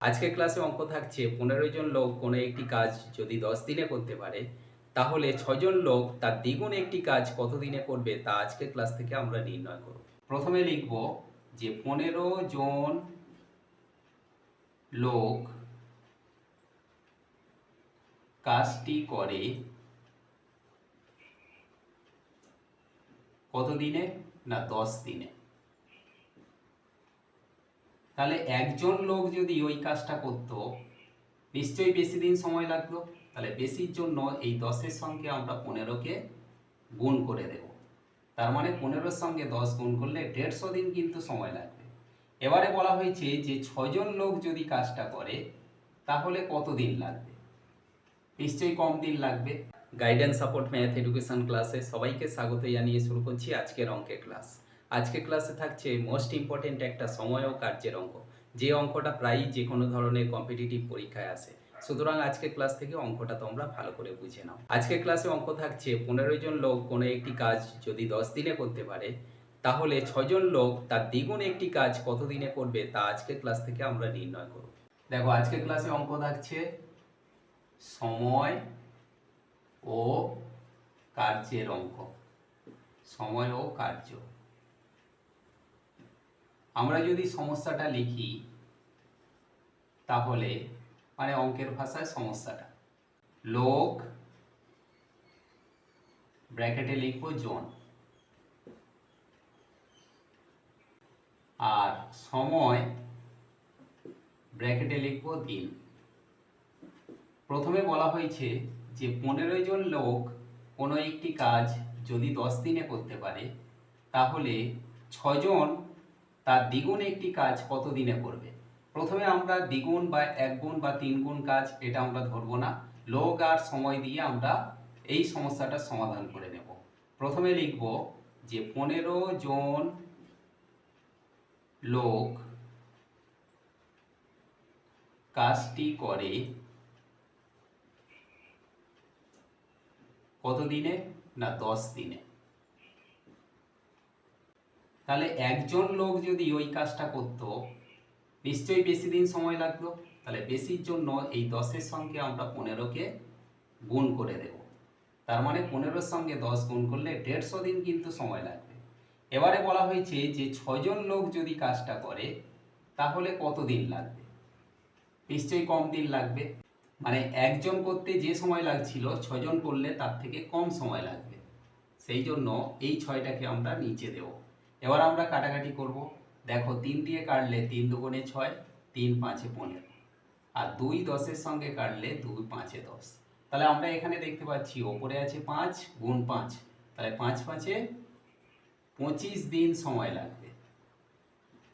আজকে ক্লাসে অঙ্ক থাকছে 15 জন লোক কোনো একটি কাজ যদি 10 দিনে করতে পারে তাহলে 6 জন লোক তার দ্বিগুণ একটি কাজ কত দিনে করবে তা আজকে ক্লাস থেকে আমরা নির্ণয় করব। প্রথমে লিখব যে 15 জন লোক কাজটি করে কত দিনে? না 10 দিনে। তাহলে একজন লোক যদি ওই কাজটা করতো নিশ্চয়ই বেশি দিন সময় লাগতো। তাহলে বেশির জন্য এই 10-এর সঙ্গে আমরা 15কে গুণ করে দেব। তার মানে 15-র সঙ্গে 10 গুণ করলে 150 দিন কিন্তু সময় লাগবে। এবারে বলা হয়েছে যে 6 জন লোক যদি কাজটা করে তাহলে কত দিন লাগবে? নিশ্চয়ই কম দিন লাগবে। গাইডেন্স সাপোর্ট ম্যাথ এডুকেশন ক্লাসে সবাইকে স্বাগত জানিয়ে শুরু করছি আজকের অঙ্কের ক্লাস। আজকের ক্লাসে থাকছে মোস্ট ইম্পর্টেন্ট একটা সময় ও কার্যের অঙ্ক, যে অঙ্কটা প্রায়ই যে কোনো ধরনের কম্পিটিটিভ পরীক্ষায় আসে। সুতরাং আজকের ক্লাস থেকে অঙ্কটা তোমরা ভালো করে বুঝে নাও। আজকের ক্লাসে অঙ্ক থাকছে 15 জন লোক কোনো একটি কাজ যদি 10 দিনে করতে পারে তাহলে 6 জন লোক তার দ্বিগুণ একটি কাজ কত দিনে করবে তা আজকের ক্লাস থেকে আমরা নির্ণয় করব। দেখো আজকের ক্লাসে অঙ্ক থাকছে সময় ও কার্যের অঙ্ক। সময় ও কার্য। আমরা যদি সমস্যাটা লিখি তাহলে মানে অঙ্কের ভাষায় সমস্যাটা, লোক ব্র্যাকেটে লিখব জন, আর সময় ব্র্যাকেটে লিখব দিন। প্রথমে বলা হয়েছে যে 15 জন লোক কোনো একটি কাজ যদি 10 দিনে করতে পারে তাহলে 6 জন তার দ্বিগুণ একটি কাজ কত দিনে করবে। প্রথমে আমরা দ্বিগুণ বা 1 গুণ বা 3 গুণ কাজ এটা আমরা ধরবো না, লোক আর সময় দিয়ে আমরা এই সমস্যাটার সমাধান করে নেব। প্রথমে লিখব যে 15 জন লোক কাজটি করে কত দিনে? না 10 দিনে। তাহলে একজন লোক যদি ওই কাজটা করতো নিশ্চয়ই বেশি দিন সময় লাগতো। তাহলে বেশির জন্য এই 10-এর সঙ্গে আমরা 15কে গুণ করে দেব। তার মানে 15-র সঙ্গে 10 গুণ করলে 150 দিন কিন্তু সময় লাগবে। এবারে বলা হয়েছে যে 6 জন লোক যদি কাজটা করে তাহলে কত দিন লাগবে? নিশ্চয়ই কম দিন লাগবে। মানে একজন করতে যে সময় লাগছিল 6 জন করলে তার থেকে কম সময় লাগবে। সেই জন্য এই 6টাকে আমরা নিচে দেব। এবার আমরা কাটাকাটি করব। দেখো 3 দিয়ে কাটলে 3 দুগুণে 6, 3 5 15, আর 2 10-এর সঙ্গে কাটলে 2 5 10। তাহলে আমরা এখানে দেখতে পাচ্ছি ওপরে আছে 5 গুণ 5, তাহলে 5 5 25 দিন সময় লাগবে।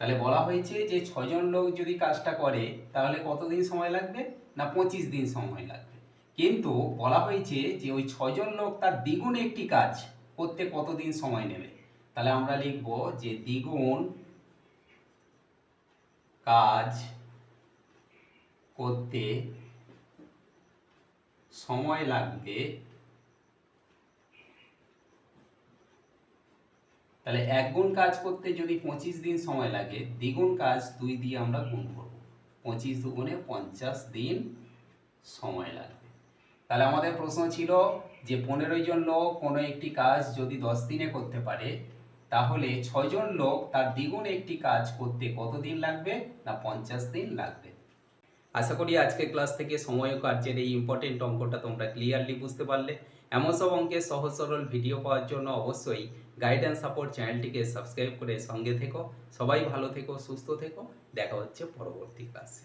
তাহলে বলা হয়েছে যে 6 জন লোক যদি কাজটা করে তাহলে কত দিন সময় লাগবে? না 25 দিন সময় লাগবে। কিন্তু বলা হয়েছে যে ওই 6 জন লোক তার দ্বিগুণ একটি কাজ করতে কত দিন সময় নেবে। তাহলে আমরা লিখব যে দ্বিগুণ কাজ করতে সময় লাগবে। তাহলে 1 গুণ কাজ করতে যদি 25 দিন সময় লাগে, দ্বিগুণ কাজ 2 দিয়ে আমরা গুণ করব, 25 দুগুণে 50 দিন সময় লাগবে। তাহলে আমাদের প্রশ্ন ছিল যে 15 জন লোক কোনো একটি কাজ যদি 10 দিনে করতে পারে তাহলে 6 জন লোক তার দ্বিগুণ একটি কাজ করতে কত দিন লাগবে? না 50 দিন লাগবে। আশা করি আজকের ক্লাস থেকে সময় ও কার্যের এই ইম্পর্টেন্ট অঙ্কটা তোমরা ক্লিয়ারলি বুঝতে পারলে। এমন সব অঙ্কের সহজ সরল ভিডিও পাওয়ার জন্য অবশ্যই গাইডেন্স সাপোর্ট চ্যানেলটিকে সাবস্ক্রাইব করে সঙ্গে থেকো। সবাই ভালো থেকো, সুস্থ থেকো। দেখা হচ্ছে পরবর্তী ক্লাসে।